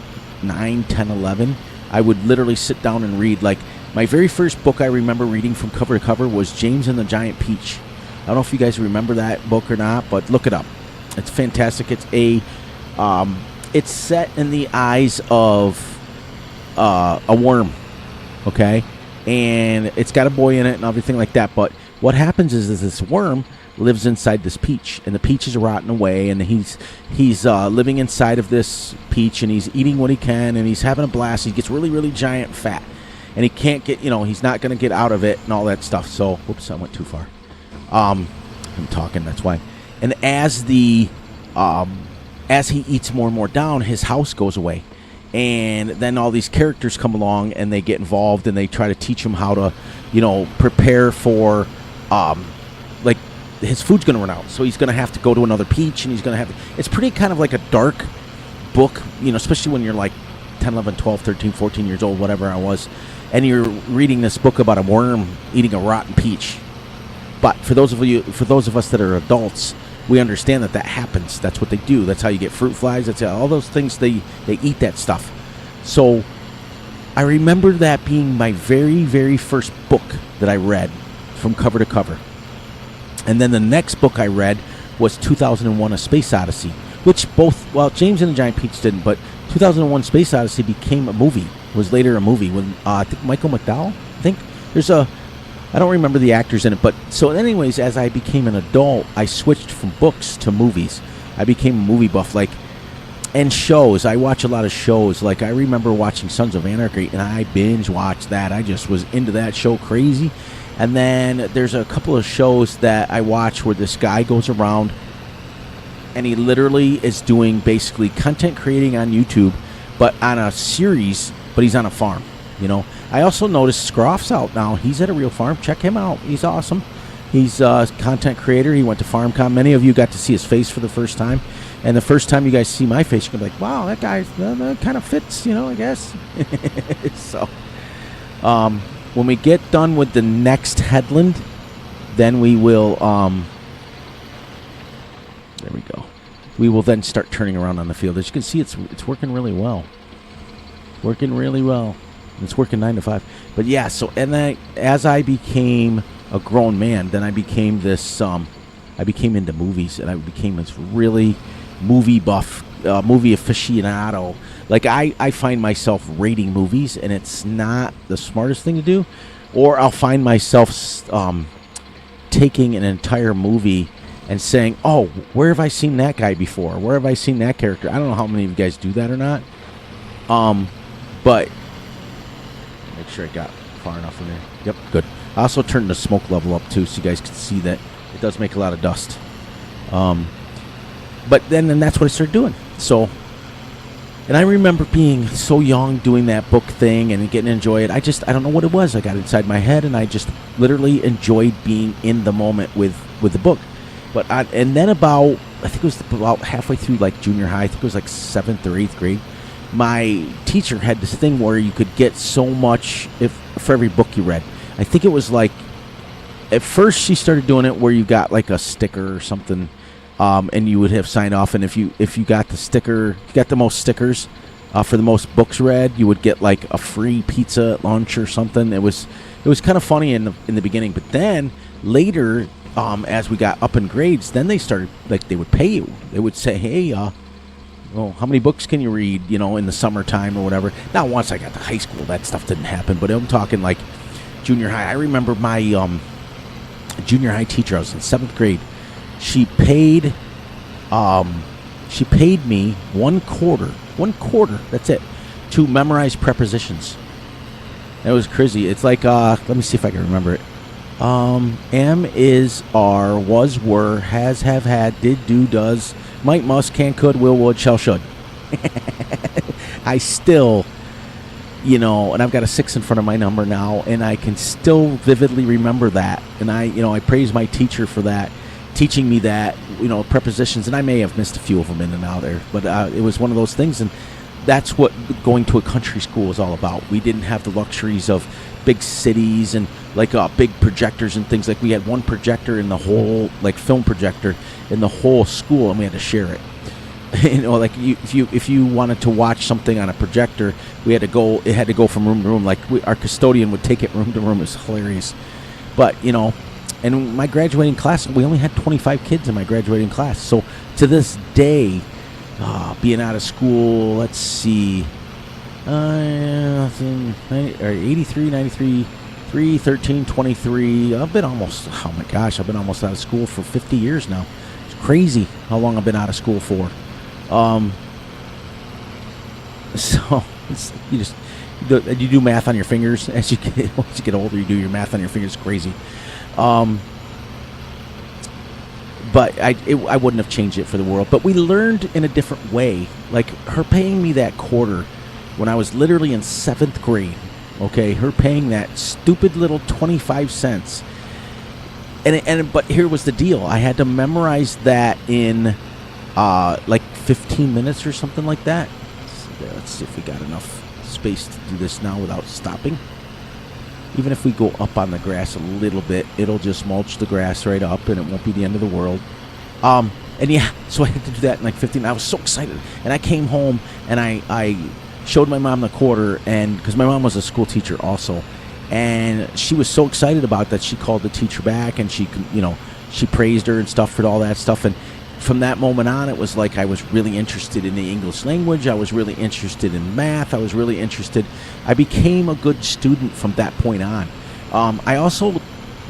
9, 10, 11, I would literally sit down and read. Like my very first book I remember reading from cover to cover was James and the Giant Peach. I don't know if you guys remember that book or not, but look it up. It's fantastic. It's it's set in the eyes of a worm, okay? And it's got a boy in it and everything like that. But what happens is this worm lives inside this peach, and the peach is rotting away, and he's living inside of this peach, and he's eating what he can, and he's having a blast. He gets really, really giant fat, and he can't get, he's not going to get out of it and all that stuff. So, whoops, I went too far. I'm talking, that's why. And as he eats more and more down, his house goes away. And then all these characters come along and they get involved and they try to teach him how to, prepare for, his food's going to run out. So he's going to have to go to another peach, and he's going to have to, it's pretty kind of like a dark book, especially when you're like 10, 11, 12, 13, 14 years old, whatever I was. And you're reading this book about a worm eating a rotten peach. But for those of us that are adults, we understand that happens. That's what they do. That's how you get fruit flies. That's all those things. They eat that stuff. So I remember that being my very, very first book that I read from cover to cover. And then the next book I read was 2001: A Space Odyssey, which James and the Giant Peach didn't, but 2001: Space Odyssey became a movie. Was later a movie with I think Michael McDowell. I think I don't remember the actors in it, but so anyways, as I became an adult, I switched from books to movies. I became a movie buff, and shows. I watch a lot of shows. Like I remember watching Sons of Anarchy, and I binge watched that. I just was into that show crazy. And then there's a couple of shows that I watch where this guy goes around, and he literally is doing basically content creating on YouTube, but on a series, but he's on a farm. I also noticed Scroff's out now. He's at a real farm. Check him out. He's awesome. He's a content creator. He went to FarmCon. Many of you got to see his face for the first time. And the first time you guys see my face, you're going to be like, wow, that guy kind of fits, I guess. So, when we get done with the next headland, then we will, there we go. We will then start turning around on the field. As you can see, it's working really well. Working really well. It's working 9 to 5. But yeah, so as I became a grown man, then I became this I became into movies, and I became this really movie buff, movie aficionado. Like I find myself rating movies, and it's not the smartest thing to do. Or I'll find myself taking an entire movie and saying, "Oh, where have I seen that guy before? Where have I seen that character?" I don't know how many of you guys do that or not. But make sure I got far enough in there. Yep, good. I also turned the smoke level up too, so you guys can see that it does make a lot of dust. But then that's what I started doing. So, and I remember being so young doing that book thing and getting to enjoy it. I don't know what it was. I got inside my head, and I just literally enjoyed being in the moment with the book. But and then I think it was about halfway through like junior high. I think it was like 7th or 8th grade. My teacher had this thing where you could get so much for every book you read. I think it was like, at first she started doing it where you got like a sticker or something, and you would have signed off. And if you got the sticker, if you got the most stickers for the most books read, you would get like a free pizza at lunch or something. It was kind of funny in the beginning, but then later, as we got up in grades, then they started, like, they would pay you. They would say, "Hey, well, how many books can you read, in the summertime or whatever?" Now, once I got to high school, that stuff didn't happen, but I'm talking like junior high. I remember my junior high teacher, I was in 7th grade. She paid me one quarter, that's it, to memorize prepositions. That was crazy. It's like, let me see if I can remember it. Am, is, are, was, were, has, have, had, did, do, does, might, must, can, could, will, would, shall, should. I still, and I've got a 6 in front of my number now, and I can still vividly remember that. And I praise my teacher for that, teaching me that, prepositions. And I may have missed a few of them in and out there, but it was one of those things. And that's what going to a country school is all about. We didn't have the luxuries of big cities and like big projectors and things. Like, we had one projector in the whole, like, film projector in the whole school, and we had to share it. Like, if you wanted to watch something on a projector, it had to go from room to room. Like, our custodian would take it room to room. It was hilarious. But and my graduating class, we only had 25 kids in my graduating class. So to this day, being out of school, let's see, 83, 93, 3, 13, 23. I've been almost out of school for 50 years now. It's crazy how long I've been out of school for. So you do math on your fingers as you get older. You do your math on your fingers. It's crazy. But I wouldn't have changed it for the world. But we learned in a different way. Like, her paying me that quarter when I was literally in 7th grade. Okay, her paying that stupid little 25 cents. But here was the deal. I had to memorize that in like 15 minutes or something like that. Let's see if we got enough space to do this now without stopping. Even if we go up on the grass a little bit, it'll just mulch the grass right up, and it won't be the end of the world. And yeah, so I had to do that in like 15. I was so excited, and I came home and I showed my mom the quarter, and because my mom was a school teacher also, and she was so excited about that, she called the teacher back, and she praised her and stuff for all that stuff. And from that moment on, it was like I was really interested in the English language. I was really interested in math. I became a good student from that point on. I also,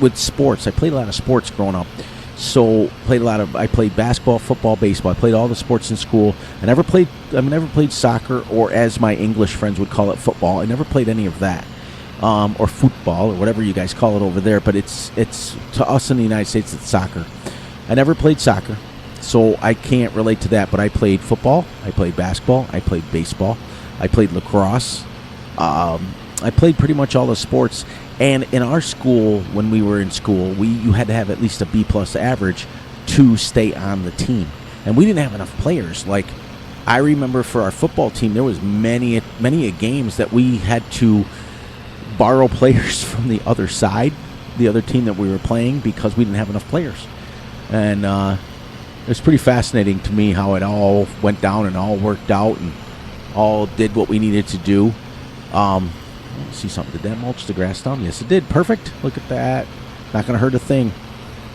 with sports, I played a lot of sports growing up. So I played basketball, football, baseball. I played all the sports in school. I never played soccer, or as my English friends would call it, football. I never played any of that. Or football, or whatever you guys call it over there. But it's to us in the United States, it's soccer. I never played soccer, so I can't relate to that. But I played football, I played basketball, I played baseball, I played lacrosse. I played pretty much all the sports. And in our school, when we were in school, you had to have at least a B+ average to stay on the team. And we didn't have enough players. Like, I remember for our football team, there was many games that we had to borrow players from the other side, the other team that we were playing, because we didn't have enough players. And it was pretty fascinating to me how it all went down and all worked out and all did what we needed to do. Let's see something. Did that mulch the grass down? Yes, it did. Perfect. Look at that. Not going to hurt a thing.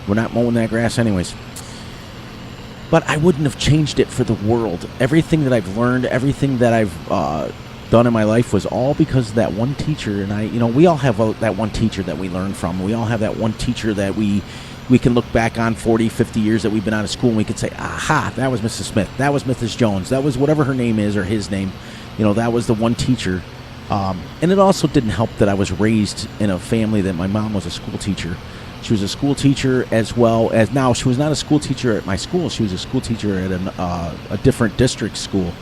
We're not mowing that grass anyways. But I wouldn't have changed it for the world. Everything that I've learned, everything that I've done in my life was all because of that one teacher. And we all have that one teacher that we learn from. We all have that one teacher that we can look back on 40, 50 years that we've been out of school, and we could say, aha, that was Mrs. Smith, that was Mrs. Jones, that was whatever her name is or his name. That was the one teacher. And it also didn't help that I was raised in a family that my mom was a school teacher. She was a school teacher as well as, now she was not a school teacher at my school. She was a school teacher at a different district school.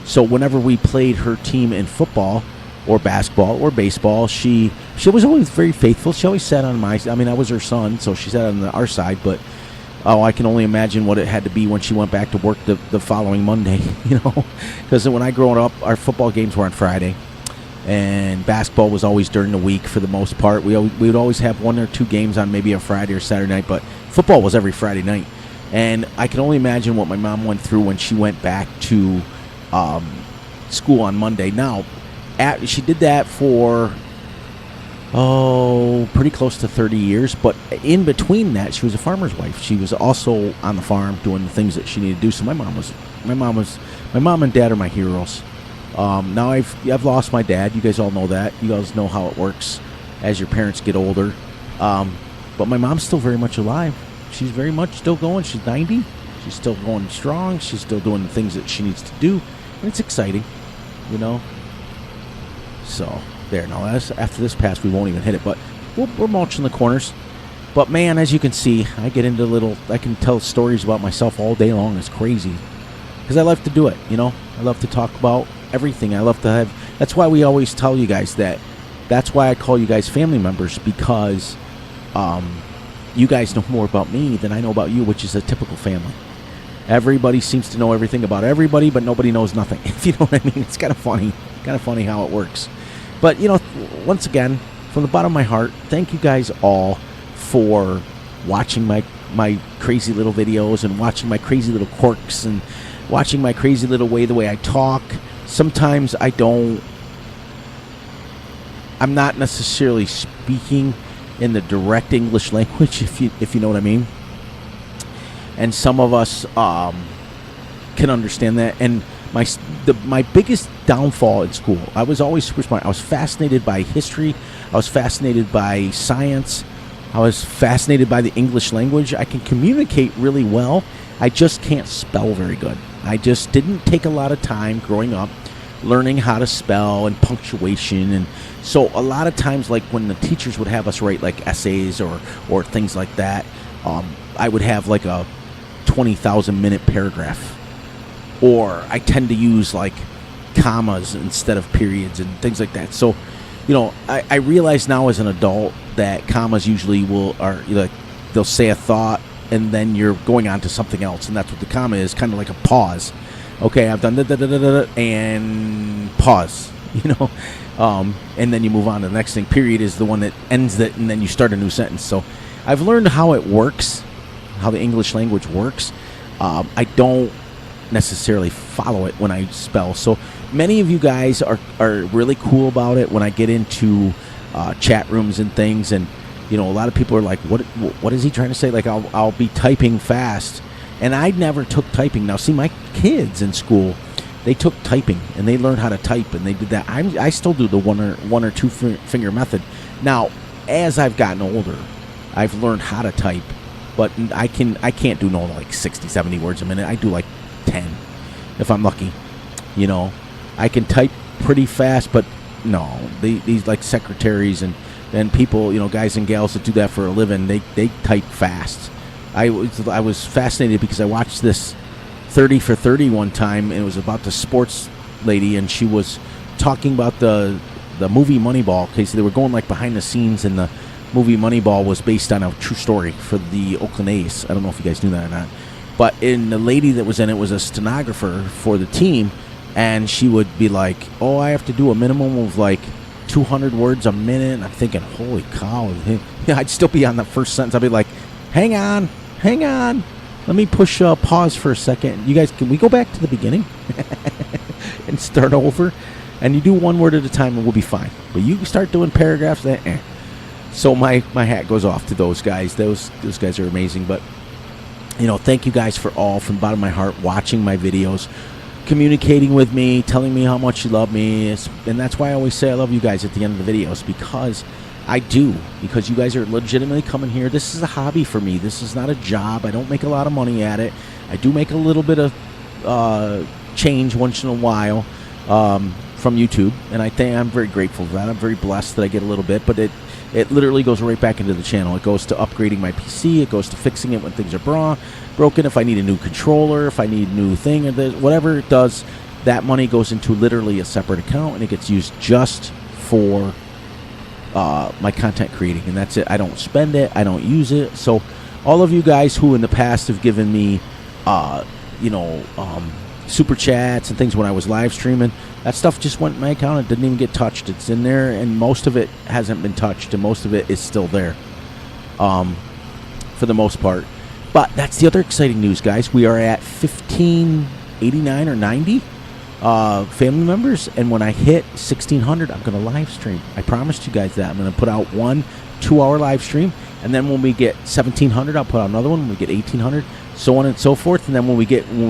So whenever we played her team in football or basketball or baseball, she was always very faithful. She always sat on I was her son, so she sat on our side. But I can only imagine what it had to be when she went back to work the following Monday. Because when I grew up, our football games were on Friday. And basketball was always during the week for the most part. We would always have 1 or 2 games on maybe a Friday or Saturday night, but football was every Friday night. And I can only imagine what my mom went through when she went back to school on Monday. Now, she did that for, pretty close to 30 years. But in between that, she was a farmer's wife. She was also on the farm doing the things that she needed to do. So my mom and dad are my heroes. Now I've lost my dad. You guys all know that. You guys know how it works as your parents get older. But my mom's still very much alive. She's very much still going. She's 90. She's still going strong. She's still doing the things that she needs to do. And it's exciting, So, there. Now, after this pass, we won't even hit it. But we're mulching the corners. But, man, as you can see, I can tell stories about myself all day long. It's crazy. Because I love to do it, I love to talk about everything. I love to have. That's why we always tell you guys that. That's why I call you guys family members, because you guys know more about me than I know about you, which is a typical family. Everybody seems to know everything about everybody, but nobody knows nothing. If you know what I mean, it's kind of funny how it works. But once again, from the bottom of my heart, thank you guys all for watching my crazy little videos and watching my crazy little quirks and watching my crazy little the way I talk. Sometimes I'm not necessarily speaking in the direct English language, if you know what I mean. And some of us can understand that. And my biggest downfall in school, I was always super smart. I was fascinated by history. I was fascinated by science. I was fascinated by the English language. I can communicate really well. I just can't spell very good. I just didn't take a lot of time growing up learning how to spell and punctuation. And so a lot of times, like when the teachers would have us write like essays or things like that, I would have like a 20,000 minute paragraph. Or I tend to use like commas instead of periods and things like that. So, I realize now as an adult that commas usually they'll say a thought and then you're going on to something else, and that's what the comma is, kind of like a pause. Okay, I've done da-da-da-da-da and pause, and then you move on to the next thing. Period is the one that ends it, and then you start a new sentence. So I've learned how it works, how the English language works. I don't necessarily follow it when I spell. So many of you guys are really cool about it when I get into chat rooms and things, and a lot of people are like, what is he trying to say? Like I'll be typing fast, and I never took typing. Now see, my kids in school, they took typing and they learned how to type, and they did that. I still do the one or two finger method. Now as I've gotten older, I've learned how to type, but I can't do no like 60, 70 words a minute. I do like 10 if I'm lucky. I can type pretty fast, but no, these like secretaries and people, guys and gals that do that for a living, they type fast. I was fascinated because I watched this 30 for 30 one time, and it was about the sports lady, and she was talking about the movie Moneyball. Okay, so they were going like behind the scenes, and the movie Moneyball was based on a true story for the Oakland A's. I don't know if you guys knew that or not. But the lady that was in it was a stenographer for the team, and she would be like, oh, I have to do a minimum of like 200 words a minute. And I'm thinking, holy cow. I'd still be on the first sentence. I'd be like, hang on. Let me push pause for a second. You guys, can we go back to the beginning and start over? And you do one word at a time and we'll be fine. But you start doing paragraphs, So my hat goes off to those guys. Those guys are amazing. But thank you guys for all, from the bottom of my heart, watching my videos, communicating with me, telling me how much you love me. And that's why I always say I love you guys at the end of the videos, because I do, because you guys are legitimately coming here. This is a hobby for me. This is not a job. I don't make a lot of money at it. I do make a little bit of change once in a while from YouTube, and I'm very grateful for that. I'm very blessed that I get a little bit, but it literally goes right back into the channel. It goes to upgrading my PC. It goes to fixing it when things are broken. If I need a new controller, if I need a new thing, or whatever it does, that money goes into literally a separate account, and it gets used just for my content creating, and that's it. I don't spend it. I don't use it. So all of you guys who in the past have given me, super chats and things when I was live streaming, that stuff just went in my account. It didn't even get touched. It's in there, and most of it hasn't been touched, and most of it is still there, for the most part. But that's the other exciting news, guys. We are at 1589 or 90 family members, and when I hit 1600, I'm going to live stream. I promised you guys that. I'm going to put out 1 2-hour live stream, and then when we get 1700, I'll put out another one. When we get 1800, so on and so forth. And then when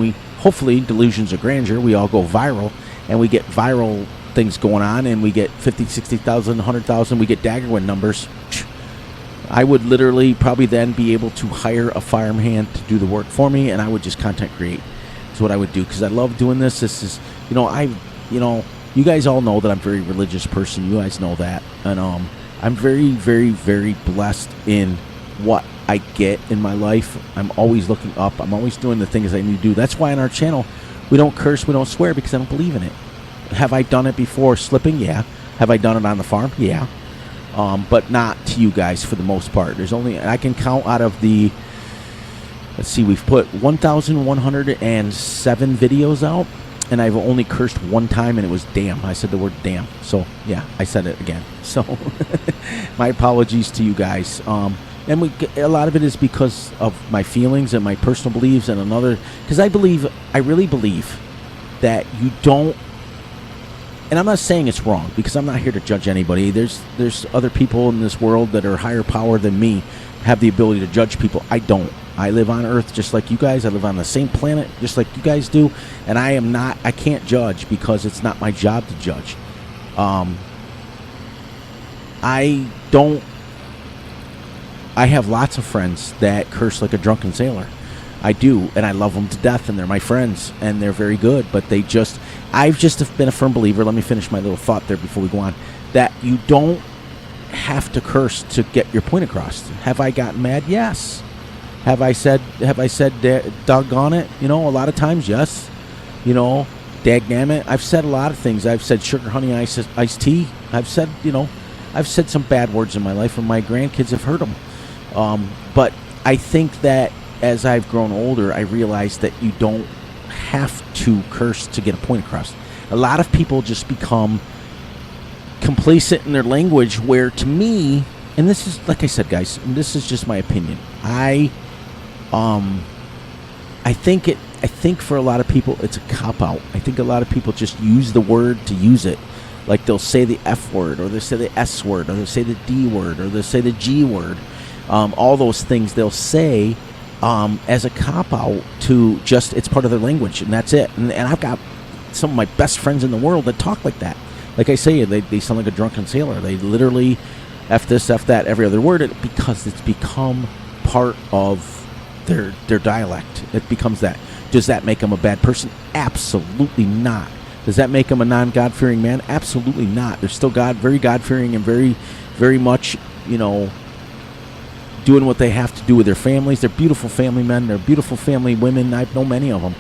we hopefully, delusions of grandeur, we all go viral, and we get viral things going on, and we get 50, 60,000, 100,000, we get Daggerwind numbers. I would literally probably then be able to hire a fireman to do the work for me, and I would just content create. That's what I would do, because I love doing this. This is, you guys all know that I'm a very religious person. You guys know that. And I'm very, very, very blessed in what I get in my life. I'm always looking up. I'm always doing the things I need to do. That's why on our channel, we don't curse, we don't swear, because I don't believe in it. Have I done it before, slipping? Yeah. Have I done it on the farm? Yeah. But not to you guys for the most part. There's only, I can count out of the, let's see, we've put 1,107 videos out, and I've only cursed one time, and it was damn. I said the word damn. So, yeah, I said it again. So, my apologies to you guys. And a lot of it is because of my feelings and my personal beliefs, and because I really believe that you don't, and I'm not saying it's wrong, because I'm not here to judge anybody. There's other people in this world that are higher power than me, have the ability to judge people. I don't. I live on Earth just like you guys. I live on the same planet just like you guys do, and I can't judge, because it's not my job to judge. I have lots of friends that curse like a drunken sailor. I do, and I love them to death, and they're my friends, and they're very good, but I've just been a firm believer, let me finish my little thought there before we go on, that you don't have to curse to get your point across. Have I gotten mad? Yes. Have I said doggone it? A lot of times, yes. Dagnammit. I've said a lot of things. I've said sugar, honey, iced tea. I've said some bad words in my life, and my grandkids have heard them. But I think that as I've grown older, I realized that you don't have to curse to get a point across. A lot of people just become complacent in their language, where to me, and this is, like I said, guys, and this is just my opinion, I think for a lot of people it's a cop-out. I think a lot of people just use the word to use it. Like they'll say the F word, or they'll say the S word, or they'll say the D word, or they'll say the G word. All those things they'll say as a cop-out to just, it's part of their language, and that's it. And I've got some of my best friends in the world that talk like that. Like I say, they sound like a drunken sailor. They literally F this, F that, every other word, because it's become part of their dialect. It becomes that. Does that make them a bad person? Absolutely not. Does that make them a non-God-fearing man? Absolutely not. They're still very God-fearing, and very, very much, doing what they have to do with their families. They're beautiful family men. They're beautiful family women. I've known many of them.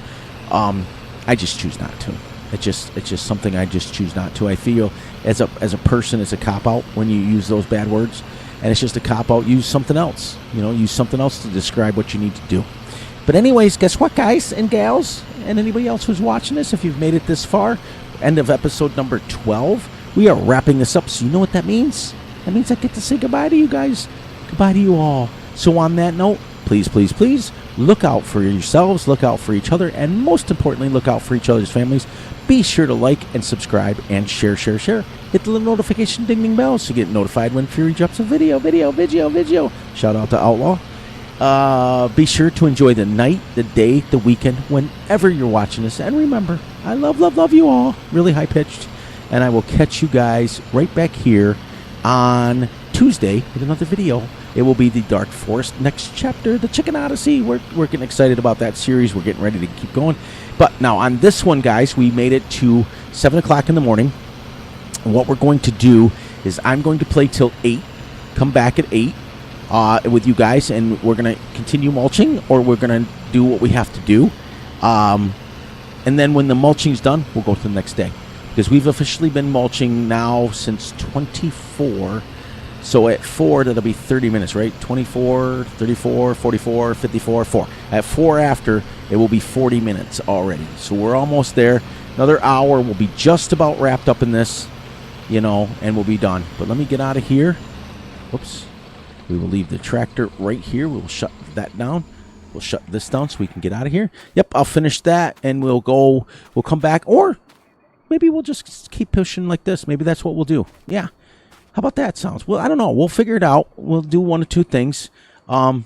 I just choose not to. It's just something I just choose not to. I feel as a person, it's a cop-out when you use those bad words, and it's just a cop-out. Use something else. Use something else to describe what you need to do. But anyways, guess what, guys and gals, and anybody else who's watching this, if you've made it this far, end of episode number 12, we are wrapping this up. So you know what that means? That means I get to say goodbye to you guys. Goodbye to you all. So on that note, please, please, please, look out for yourselves, look out for each other, and most importantly, look out for each other's families. Be sure to like and subscribe and share. Hit the little notification ding bell so you get notified when Fury drops a video. Shout out to Outlaw. Be sure to enjoy the night, the day, the weekend, whenever you're watching this. And remember, I love you all. Really high-pitched. And I will catch you guys right back here on Tuesday with another video. It will be the Dark Forest next chapter, the Chicken Odyssey. We're getting excited about that series. We're getting ready to keep going. But now on this one, guys, we made it to 7 o'clock in the morning. And what we're going to do is I'm going to play till 8, come back at 8 with you guys, and we're going to continue mulching, or we're going to do what we have to do. And then when the mulching's done, we'll go to the next day. Because we've officially been mulching now since 24. So at 4, that'll be 30 minutes, right? 24, 34, 44, 54, 4. At 4 after, it will be 40 minutes already. So we're almost there. Another hour, we'll be just about wrapped up in this, you know, and we'll be done. But let me get out of here. Whoops. We will leave the tractor right here. We'll shut that down. We'll shut this down so we can get out of here. Yep, I'll finish that, and we'll come back, or maybe we'll just keep pushing like this. Maybe that's what we'll do. Yeah. How about that sounds? Well, I don't know. We'll figure it out. We'll do one or two things. I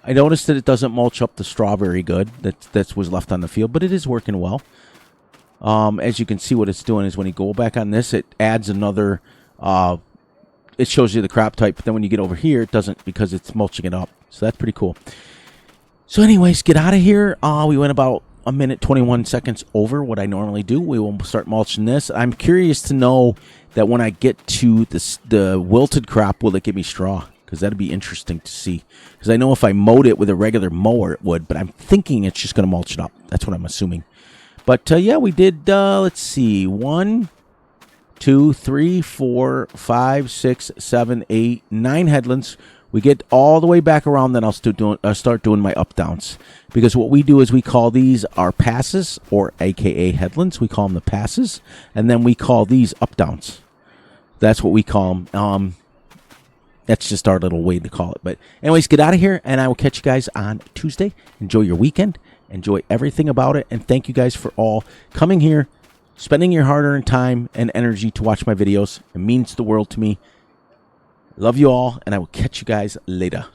noticed that it doesn't mulch up the straw very good. That was left on the field, but it is working well. As you can see, what it's doing is when you go back on this, it adds another... it shows you the crop type, but then when you get over here, it doesn't, because it's mulching it up. So that's pretty cool. So anyways, get out of here. We went about a minute 21 seconds over what I normally do. We will start mulching this. I'm curious to know that when I get to the wilted crop, will it give me straw? Because that'd be interesting to see. Because I know if I mowed it with a regular mower, it would, but I'm thinking it's just going to mulch it up. That's what I'm assuming. But yeah, we did, let's see, 1, 2, 3, 4, 5, 6, 7, 8, 9 headlands. We get all the way back around, then I'll start doing my up downs. Because what we do is we call these our passes, or AKA headlands. We call them the passes, and then we call these up downs. That's what we call them. That's just our little way to call it. But anyways, get out of here, and I will catch you guys on Tuesday. Enjoy your weekend. Enjoy everything about it, and thank you guys for all coming here, spending your hard-earned time and energy to watch my videos. It means the world to me. Love you all, and I will catch you guys later.